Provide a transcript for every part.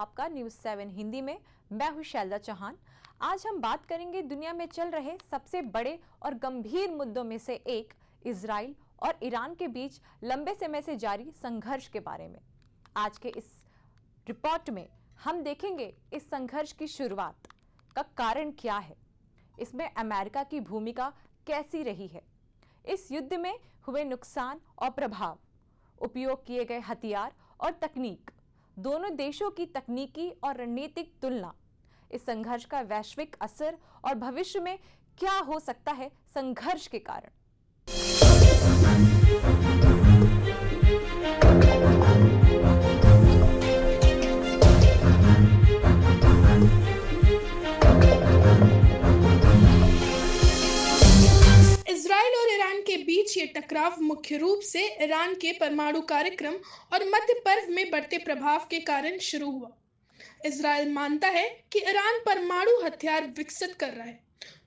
आपका न्यूज़ 7 हिंदी में। मैं हूं शैलजा चौहान। आज हम बात करेंगे दुनिया में चल रहे सबसे बड़े और गंभीर मुद्दों में से एक इजराइल और ईरान के बीच लंबे समय से जारी संघर्ष के बारे में। आज के इस रिपोर्ट में हम देखेंगे इस संघर्ष की शुरुआत का कारण क्या है, इसमें अमेरिका की भूमिका कैसी रही है, इस युद्ध में हुए नुकसान और प्रभाव, उपयोग किए गए हथियार और तकनीक, दोनों देशों की तकनीकी और रणनीतिक तुलना, इस संघर्ष का वैश्विक असर और भविष्य में क्या हो सकता है संघर्ष के कारण। इजराइल और ईरान के बीच ये टकराव मुख्य रूप से ईरान के परमाणु कार्यक्रम और मध्य पूर्व में बढ़ते प्रभाव के कारण शुरू हुआ। इजराइल मानता है कि ईरान परमाणु हथियार विकसित कर रहा है,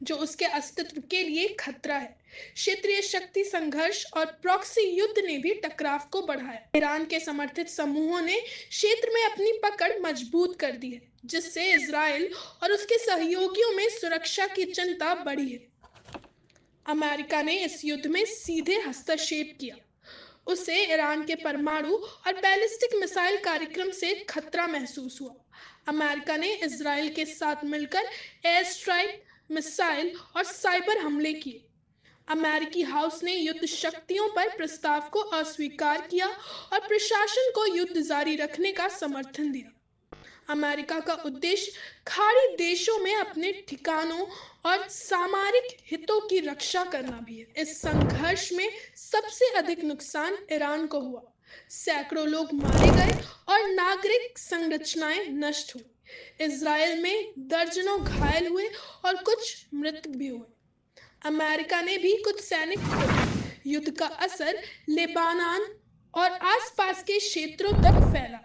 जो उसके अस्तित्व के लिए खतरा है। क्षेत्रीय शक्ति संघर्ष और प्रॉक्सी युद्ध ने भी टकराव को बढ़ाया। ईरान के समर्थित समूहों ने क्षेत्र में अपनी पकड़ मजबूत कर दी है, जिससे इजराइल और उसके सहयोगियों में सुरक्षा की चिंता बढ़ी है। अमेरिका ने इस युद्ध में सीधे हस्तक्षेप किया। उसे ईरान के परमाणु और बैलिस्टिक मिसाइल कार्यक्रम से खतरा महसूस हुआ। अमेरिका ने इजराइल के साथ मिलकर एयर स्ट्राइक, मिसाइल और साइबर हमले किए। अमेरिकी हाउस ने युद्ध शक्तियों पर प्रस्ताव को अस्वीकार किया और प्रशासन को युद्ध जारी रखने का समर्थन दिया। अमेरिका का उद्देश्य खाड़ी देशों में अपने ठिकानों और सामरिक हितों की रक्षा करना भी है। इस संघर्ष में सबसे अधिक नुकसान ईरान को हुआ। सैकड़ों लोग मारे गए और नागरिक संरचनाएं नष्ट हुई। इजराइल में दर्जनों घायल हुए और कुछ मृतक भी हुए। अमेरिका ने भी कुछ सैनिक खो दिए। युद्ध का असर लेबनान और आसपास के क्षेत्रों तक फैला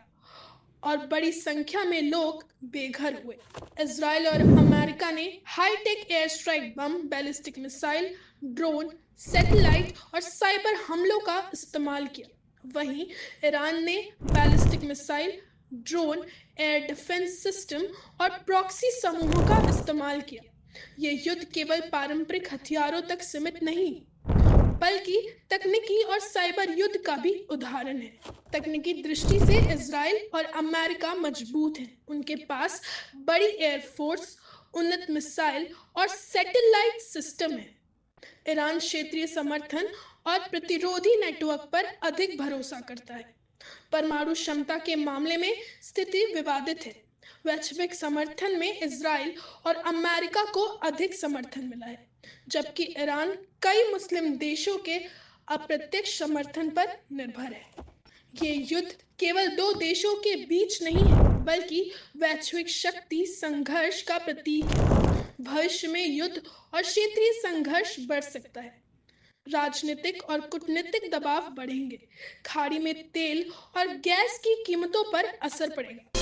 और बड़ी संख्या में लोग बेघर हुए। इजराइल और अमेरिका ने हाईटेक एयर स्ट्राइक बम, बैलिस्टिक मिसाइल, ड्रोन, सैटेलाइट और साइबर हमलों का इस्तेमाल किया। वहीं ईरान ने ballistic missile, drone, air defence system और प्रॉक्सी समूहों का इस्तेमाल किया। ये युद्ध केवल पारंपरिक हथियारों तक सीमित नहीं, बल्कि तकनीकी और साइबर युद्ध का भी उदाहरण है। तकनीकी दृष्टि से इजराइल और अमेरिका मजबूत हैं। उनके पास बड़ी एयरफोर्स, उन्नत मिसाइल और सैटेलाइट सिस्टम है। ईरान क्षेत्रीय समर्थन और प्रतिरोधी नेटवर्क पर अधिक भरोसा करता है। परमाणु क्षमता के मामले में स्थिति विवादित है। वैश्विक समर्थन में इजराइल और अमेरिका को अधिक समर्थन मिला है, जबकि ईरान कई मुस्लिम देशों के अप्रत्यक्ष समर्थन पर निर्भर है। ये युद्ध केवल दो देशों के बीच नहीं है, बल्कि वैश्विक शक्ति संघर्ष का प्रतीक है। भविष्य में युद्ध और क्षेत्रीय संघर्ष बढ़ सकता है। राजनीतिक और कूटनीतिक दबाव बढ़ेंगे। खाड़ी में तेल और गैस की कीमतों पर असर पड़ेगा।